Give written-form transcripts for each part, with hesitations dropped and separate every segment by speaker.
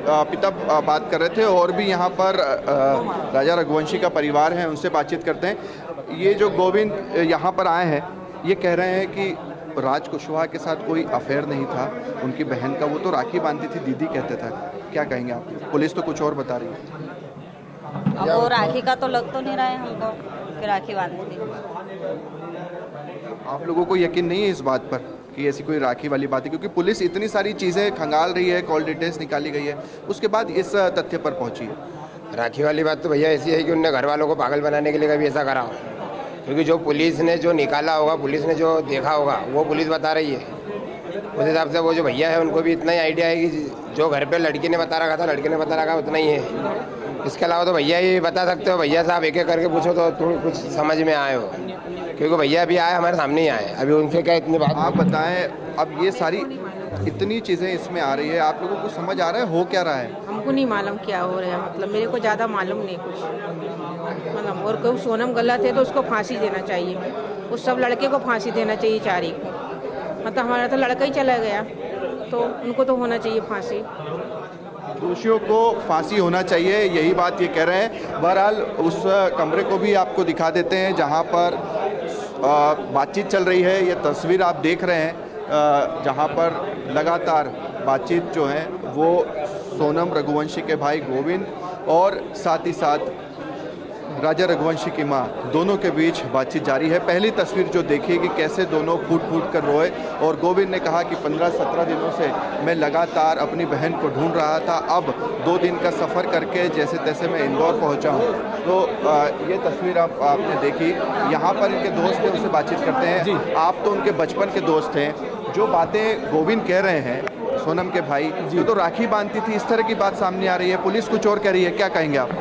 Speaker 1: पिता बात कर रहे थे और भी यहाँ पर राजा रघुवंशी का परिवार है, उनसे बातचीत करते हैं। ये जो गोविंद यहाँ पर आए हैं, ये कह रहे हैं कि राज कुशवाहा के साथ कोई अफेयर नहीं था, उनकी बहन का, वो तो राखी बांधती थी, दीदी कहते थे। क्या कहेंगे आप? पुलिस तो कुछ और बता रही है।
Speaker 2: अब वो राखी का तो लग तो नहीं रहा है हमको कि राखी बांधती थी।
Speaker 1: आप लोगों को यकीन नहीं है इस बात पर कि ऐसी कोई राखी वाली बात है? क्योंकि पुलिस इतनी सारी चीज़ें खंगाल रही है, कॉल डिटेल्स निकाली गई है, उसके बाद इस तथ्य पर पहुंची है।
Speaker 3: राखी वाली बात तो भैया ऐसी है कि उनने घर वालों को पागल बनाने के लिए कभी ऐसा करा हो, क्योंकि जो पुलिस ने जो निकाला होगा, पुलिस ने जो देखा होगा, वो पुलिस बता रही है। उस हिसाब से वो जो भैया है उनको भी इतना ही आइडिया है कि जो घर पे लड़की ने बता रखा था, लड़के ने बता रखा उतना ही है। इसके अलावा तो भैया ही बता सकते हो। भैया साहब एक एक करके पूछो तो थोड़ा कुछ समझ में आए हो, क्योंकि भैया अभी आए, हमारे सामने ही आए। अभी उनसे क्या इतनी बात।
Speaker 1: आप बताएं, अब ये सारी इतनी चीज़ें इसमें आ रही है, आप लोगों को समझ आ रहा है हो क्या रहा है?
Speaker 4: हमको नहीं मालूम क्या हो रहा है, मतलब मेरे को ज़्यादा मालूम नहीं कुछ, मतलब। और कोई सोनम गलत है तो उसको फांसी देना चाहिए, उस सब लड़के को फांसी देना चाहिए, चारी को। मतलब हमारा तो लड़का ही चला गया, तो उनको तो होना चाहिए फांसी।
Speaker 1: दोषियों को फांसी होना चाहिए, यही बात ये कह रहे हैं। बहरहाल उस कमरे को भी आपको दिखा देते हैं जहां पर बातचीत चल रही है। ये तस्वीर आप देख रहे हैं जहां पर लगातार बातचीत जो है वो सोनम रघुवंशी के भाई गोविंद और साथ ही साथ राजा रघुवंशी की मां, दोनों के बीच बातचीत जारी है। पहली तस्वीर जो देखिए कि कैसे दोनों फूट फूट कर रोए, और गोविंद ने कहा कि 15-17 दिनों से मैं लगातार अपनी बहन को ढूंढ रहा था, अब 2 दिन का सफ़र करके जैसे तैसे मैं इंदौर पहुंचा हूं। तो ये तस्वीर आपने देखी। यहाँ पर इनके दोस्त हैं, उनसे बातचीत करते हैं। आप तो उनके बचपन के दोस्त हैं। जो बातें गोविंद कह रहे हैं, सोनम के भाई, तो राखी बांधती थी, इस तरह की बात सामने आ रही है, पुलिस कुछ और कह रही है, क्या कहेंगे आप?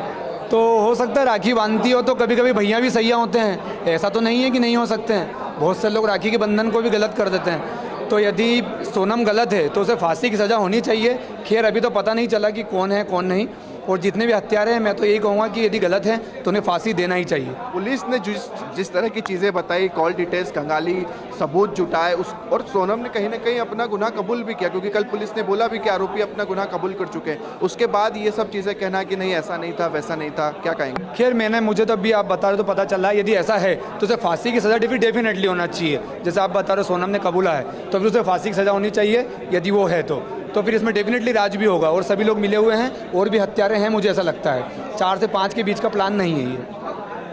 Speaker 5: तो हो सकता है राखी बांधती हो तो कभी कभी भैया भी सैया होते हैं, ऐसा तो नहीं है कि नहीं हो सकते हैं। बहुत से लोग राखी के बंधन को भी गलत कर देते हैं। तो यदि सोनम गलत है तो उसे फांसी की सज़ा होनी चाहिए। खैर अभी तो पता नहीं चला कि कौन है कौन नहीं, और जितने भी हत्यारे हैं मैं तो यही कहूँगा कि यदि गलत है तो उन्हें फांसी देना ही चाहिए।
Speaker 1: पुलिस ने जिस तरह की चीज़ें बताई, कॉल डिटेल्स खंगाली, सबूत जुटाए, उस और सोनम ने कहीं ना कहीं अपना गुनाह कबूल भी किया, क्योंकि कल पुलिस ने बोला भी कि आरोपी अपना गुनाह कबूल कर चुके हैं। उसके बाद ये सब चीज़ें कहना कि नहीं ऐसा नहीं था, वैसा नहीं था, क्या कहेंगे?
Speaker 5: खैर मुझे तो अभी आप बता रहे हो तो पता चला है, यदि ऐसा है तो उसे फांसी की सज़ा डेफिनेटली होना चाहिए। जैसे आप बता रहे हो सोनम ने कबूला है तो फिर उसे फांसी की सज़ा होनी चाहिए। यदि वो है तो फिर इसमें डेफिनेटली राज भी होगा, और सभी लोग मिले हुए हैं और भी हत्यारे हैं, मुझे ऐसा लगता है। 4 से 5 के बीच का प्लान नहीं है ये।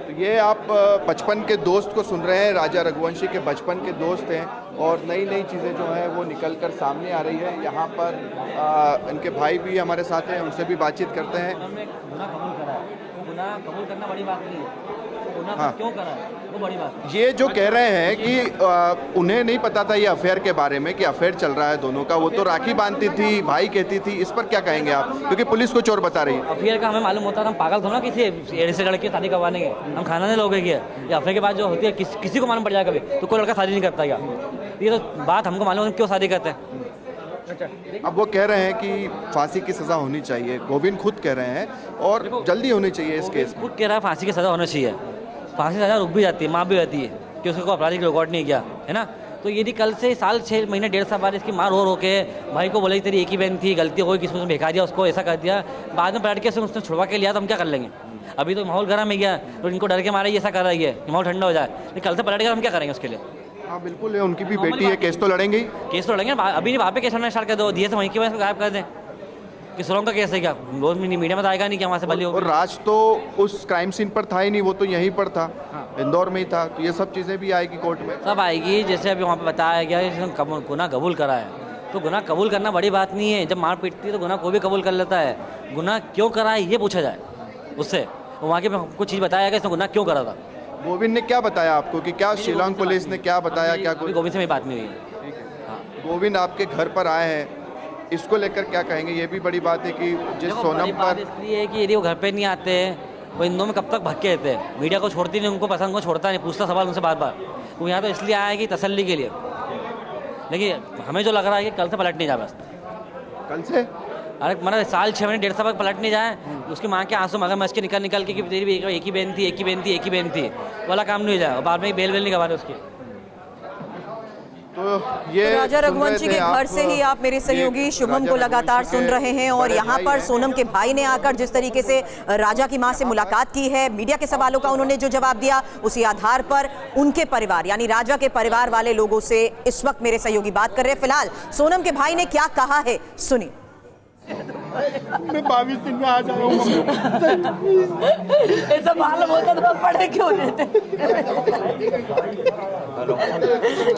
Speaker 1: तो ये आप बचपन के दोस्त को सुन रहे हैं, राजा रघुवंशी के बचपन के दोस्त हैं, और नई नई चीज़ें जो हैं वो निकल कर सामने आ रही है। यहाँ पर इनके भाई भी हमारे साथ हैं, उनसे भी बातचीत करते हैं।
Speaker 6: गुनाह कबूल करना बड़ी बात नहीं है, गुनाह
Speaker 1: हाँ।
Speaker 6: क्यों करा है वो बड़ी बात है।
Speaker 1: ये जो कह रहे हैं कि उन्हें नहीं पता था ये अफेयर के बारे में, कि अफेयर चल रहा है दोनों का, वो तो राखी बांधती थी, भाई कहती थी, इस पर क्या कहेंगे आप? क्योंकि पुलिस कुछ और बता रही है।
Speaker 6: अफेयर का हमें मालूम होता है, हम पागल थोड़ा ना किसी ऐसे लड़के शादी करवाने के, हम खाना नहीं लोगे क्या? ये अफेयर के बाद जो होती है किसी को मालूम पड़ जाए कभी तो कोई लड़का शादी नहीं करता क्या? ये तो बात हमको मालूम है क्यों शादी करते हैं।
Speaker 1: अब वो कह रहे हैं कि फांसी की सज़ा होनी चाहिए, गोविंद खुद कह रहे हैं, और जल्दी होनी चाहिए इस केस में।
Speaker 6: खुद कह रहा है फांसी की सज़ा होना चाहिए। फांसी की सज़ा रुक भी जाती है, माँ भी रहती है कि उसको अपराधी की रिकॉर्ड नहीं किया है ना। तो यदि कल से साल 6 महीने 1.5 साल बाद इसकी माँ रो के भाई को बोले तेरी एक ही बहन थी, गलती हो गई, किसी ने भेजा दिया उसको, ऐसा कर दिया, बाद में पलट के उसने छुड़वा के लिया, तो हम क्या कर लेंगे? अभी तो माहौल गर्म है गया, तो इनको डर के मारे ये ऐसा कर रही है कि माहौल ठंडा हो जाए, लेकिन कल से पलट गया हम क्या करेंगे उसके लिए?
Speaker 1: हाँ बिल्कुल है, उनकी भी बेटी है, केस तो लड़ेंगे ही।
Speaker 6: केस तो लड़ेंगे, अभी नहीं वहाँ पे केस लड़ना स्टार्ट कर दो, दिए से वहीं की वजह से गायब कर दें कि सुरंग का केस है क्या? रोज मीडिया में तो आएगा नहीं कि वहाँ से बली हो।
Speaker 1: और राज तो उस क्राइम सीन पर था ही नहीं, वो तो यहीं पर था, इंदौर में ही था। तो ये सब चीज़ें भी आएगी कोर्ट में,
Speaker 6: सब आएगी। जैसे अभी वहाँ पे बताया गया इसने गुनाह कबूल करा है, तो गुनाह कबूल करना बड़ी बात नहीं है। जब मार पीटती है तो गुनाह कोई भी कबूल कर लेता है। गुनाह क्यों करा है ये पूछा जाए उससे, वहाँ के कुछ चीज़ बताया गया इसने गुनाह क्यों करा था।
Speaker 1: गोविंद ने क्या बताया आपको कि क्या शिलांग पुलिस ने क्या बताया? क्या
Speaker 6: गोविंद से मेरी बात नहीं हुई है।
Speaker 1: गोविंद आपके घर पर आए हैं, इसको लेकर क्या कहेंगे? ये भी बड़ी बात है कि जिस सोनम पर,
Speaker 6: इसलिए है कि यदि वो घर पे नहीं आते वो इंदौर में कब तक भटके रहते हैं, मीडिया को छोड़ती नहीं, उनको पसंद को छोड़ता नहीं, पूछता सवाल उनसे बार बार। वो यहाँ तो इसलिए आया है कि तसल्ली के लिए, लेकिन हमें जो लग रहा है कि कल से पलट नहीं जाए बस।
Speaker 1: कल से?
Speaker 6: अरे मतलब साल 6 महीने 1.5 साल बाद पलट नहीं जाए, उसकी माँ के आंसू मगरमच्छ के निकल के कि तेरी भी एक ही बहन थी वाला काम नहीं हो जाए, और बाद में बेल नहीं गवा रहे उसकी।
Speaker 1: तो ये
Speaker 7: तो राजा
Speaker 1: सुन
Speaker 7: रघुवंशी
Speaker 1: रहे
Speaker 7: के
Speaker 1: थे
Speaker 7: घर
Speaker 1: आप,
Speaker 7: से ही आप मेरे सहयोगी
Speaker 1: ये
Speaker 7: शुभम
Speaker 1: राजा
Speaker 7: को लगातार
Speaker 1: रघुवंशी
Speaker 7: सुन
Speaker 1: के
Speaker 7: रहे हैं और
Speaker 1: बड़े
Speaker 7: यहाँ
Speaker 1: भाई
Speaker 7: पर
Speaker 1: हैं।
Speaker 7: सोनम के भाई ने आकर जिस तरीके से राजा की मां से मुलाकात की है, मीडिया के सवालों का उन्होंने जो जवाब दिया, उसी आधार पर उनके परिवार यानी राजा के परिवार वाले लोगों से इस वक्त मेरे सहयोगी बात कर रहे हैं। फिलहाल सोनम के भाई ने क्या कहा है सुनिए।
Speaker 8: मैं 22 दिन में आ जाऊंगा।
Speaker 9: ऐसा मालूम होता तो मैं पढ़े क्यों देते?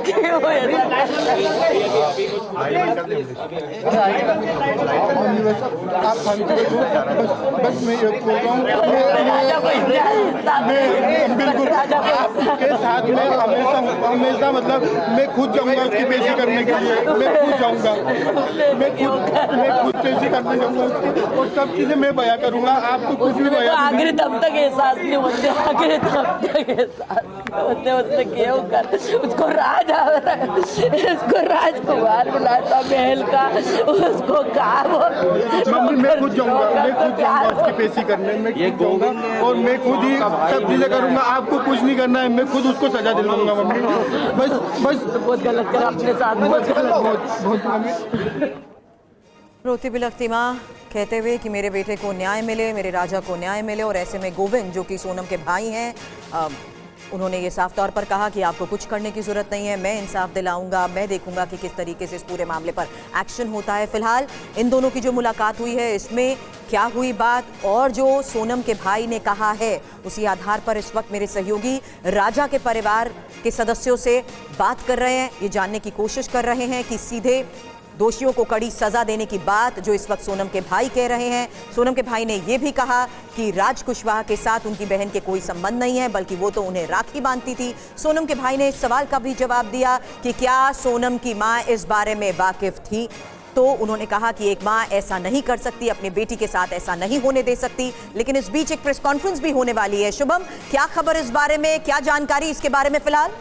Speaker 9: क्यों
Speaker 8: आप बस मैं ये बोल रहा हूँ, मैं बिल्कुल आपके साथ में हमेशा मतलब मैं खुद जाऊंगा उसकी पेशी करने के लिए, मैं खुद जाऊंगा, मैं खुद पेशी करने जाऊंगा उसकी, और सब चीजें मैं बयां करूंगा, आपको कुछ भी बयां
Speaker 9: आखिर तब तक एहसास नहीं होते, आखिर तब तक एहसास होते उसने क्यों कर उसको उसको राजकुमार बुलाता महल का, उसको कहा
Speaker 8: मम्मी मैं खुद जाऊंगा उसकी पेशी करने, मैं खुद जाऊंगा और मैं खुद ही सब चीजें करूंगा, आपको कुछ नहीं करना है, मैं खुद उसको सजा दिलवाऊंगा मम्मी। बस
Speaker 9: बहुत गलत करा अपने साथ में,
Speaker 8: बहुत
Speaker 7: रोती बिलखती माँ कहते हुए कि मेरे बेटे को न्याय मिले, मेरे राजा को न्याय मिले। और ऐसे में गोविंद जो कि सोनम के भाई हैं, उन्होंने ये साफ तौर पर कहा कि आपको कुछ करने की ज़रूरत नहीं है, मैं इंसाफ दिलाऊंगा, मैं देखूंगा कि किस तरीके से इस पूरे मामले पर एक्शन होता है। फिलहाल इन दोनों की जो मुलाकात हुई है इसमें क्या हुई बात और जो सोनम के भाई ने कहा है उसी आधार पर इस वक्त मेरे सहयोगी राजा के परिवार के सदस्यों से बात कर रहे हैं, ये जानने की कोशिश कर रहे हैं कि सीधे दोषियों को कड़ी सजा देने की बात जो इस वक्त सोनम के भाई कह रहे हैं। सोनम के भाई ने यह भी कहा कि राज कुशवाहा के साथ उनकी बहन के कोई संबंध नहीं है, बल्कि वो तो उन्हें राखी बांधती थी। सोनम के भाई ने इस सवाल का भी जवाब दिया कि क्या सोनम की मां इस बारे में वाकिफ थी, तो उन्होंने कहा कि एक मां ऐसा नहीं कर सकती, अपने बेटी के साथ ऐसा नहीं होने दे सकती। लेकिन इस बीच एक प्रेस कॉन्फ्रेंस भी होने वाली है। शुभम, क्या खबर इस बारे में, क्या जानकारी इसके बारे में फिलहाल?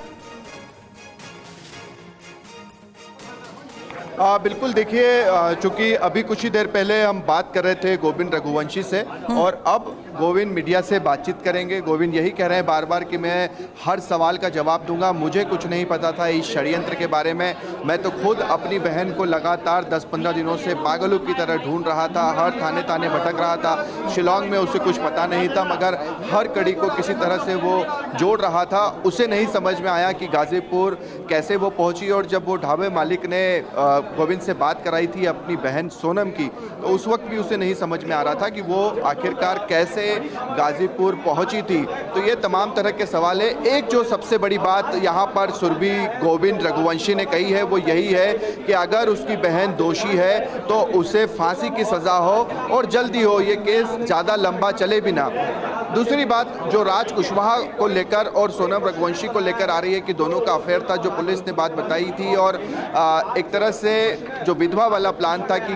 Speaker 1: बिल्कुल, देखिए चूंकि अभी कुछ ही देर पहले हम बात कर रहे थे गोविंद रघुवंशी से और अब गोविंद मीडिया से बातचीत करेंगे। गोविंद यही कह रहे हैं बार बार कि मैं हर सवाल का जवाब दूंगा, मुझे कुछ नहीं पता था इस षड्यंत्र के बारे में, मैं तो खुद अपनी बहन को लगातार 10-15 दिनों से पागलों की तरह ढूंढ रहा था, हर थाने ताने भटक रहा था, शिलोंग में उसे कुछ पता नहीं था, मगर हर कड़ी को किसी तरह से वो जोड़ रहा था। उसे नहीं समझ में आया कि गाजीपुर कैसे वो पहुंची, और जब वो ढाबे मालिक ने गोविंद से बात कराई थी अपनी बहन सोनम की, तो उस वक्त भी उसे नहीं समझ में आ रहा था कि वो आखिरकार कैसे गाजीपुर पहुंची थी। तो ये तमाम तरह के सवाल है। एक जो सबसे बड़ी बात यहाँ पर सुरभि गोविंद रघुवंशी ने कही है वो यही है कि अगर उसकी बहन दोषी है तो उसे फांसी की सज़ा हो और जल्दी हो, ये केस ज़्यादा लंबा चले भी ना। दूसरी बात जो राज कुशवाहा को लेकर और सोनम रघुवंशी को लेकर आ रही है कि दोनों का अफेयर था, जो पुलिस ने बात बताई थी, और एक तरह से जो विधवा वाला प्लान था कि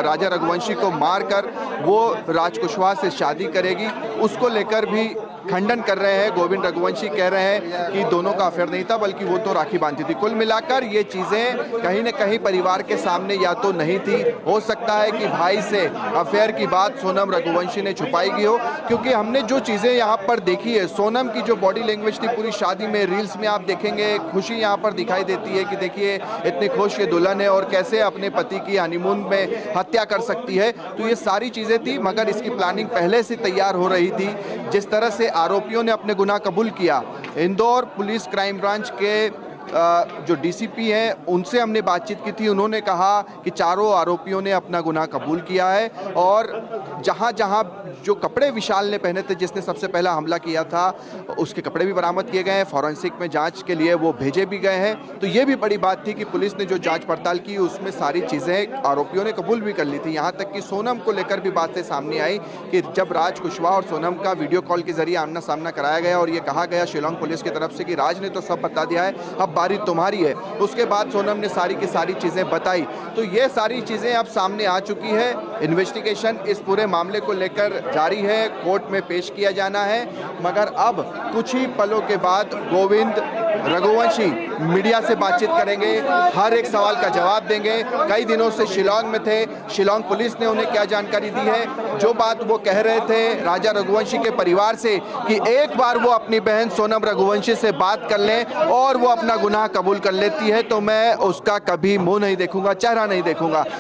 Speaker 1: राजा रघुवंशी को मारकर वो राज कुशवाहा से शादी करेगी, उसको लेकर भी खंडन कर रहे हैं। गोविंद रघुवंशी कह रहे हैं कि दोनों का अफेयर नहीं था, बल्कि वो तो राखी बांधती थी। कुल मिलाकर ये चीज़ें कहीं न कहीं परिवार के सामने या तो नहीं थी, हो सकता है कि भाई से अफेयर की बात सोनम रघुवंशी ने छुपाई गई हो, क्योंकि हमने जो चीज़ें यहाँ पर देखी है, सोनम की जो बॉडी लैंग्वेज थी पूरी शादी में, रील्स में आप देखेंगे खुशी यहाँ पर दिखाई देती है कि देखिए इतनी खुश ये दुल्हन है और कैसे अपने पति की हनीमून में हत्या कर सकती है। तो ये सारी चीज़ें थी, मगर इसकी प्लानिंग पहले से तैयार हो रही थी। जिस तरह से आरोपियों ने अपने गुनाह कबूल किया, इंदौर पुलिस क्राइम ब्रांच के जो डीसीपी हैं उनसे हमने बातचीत की थी, उन्होंने कहा कि चारों आरोपियों ने अपना गुनाह कबूल किया है और जहां जहां जो कपड़े विशाल ने पहने थे, जिसने सबसे पहला हमला किया था, उसके कपड़े भी बरामद किए गए हैं, फॉरेंसिक में जांच के लिए वो भेजे भी गए हैं। तो ये भी बड़ी बात थी कि पुलिस ने जो जांच पड़ताल की उसमें सारी चीज़ें आरोपियों ने कबूल भी कर ली थी। यहाँ तक कि सोनम को लेकर भी बातें सामने आई कि जब राज कुशवाहा और सोनम का वीडियो कॉल के जरिए आमना सामना कराया गया और ये कहा गया शिलोंग पुलिस की तरफ से कि राज ने तो सब बता दिया है, अब बारी तुम्हारी है, उसके बाद सोनम ने सारी की सारी चीज़ें बताई। तो ये सारी चीज़ें अब सामने आ चुकी है। इन्वेस्टिगेशन इस पूरे मामले को लेकर जारी है, कोर्ट में पेश किया जाना है, मगर अब कुछ ही पलों के बाद गोविंद रघुवंशी मीडिया से बातचीत करेंगे, हर एक सवाल का जवाब देंगे। कई दिनों से शिलांग में थे, शिलांग पुलिस ने उन्हें क्या जानकारी दी है, जो बात वो कह रहे थे राजा रघुवंशी के परिवार से कि एक बार वो अपनी बहन सोनम रघुवंशी से बात कर लें और वो अपना गुनाह कबूल कर लेती है तो मैं उसका कभी मुंह नहीं देखूंगा, चेहरा नहीं देखूंगा।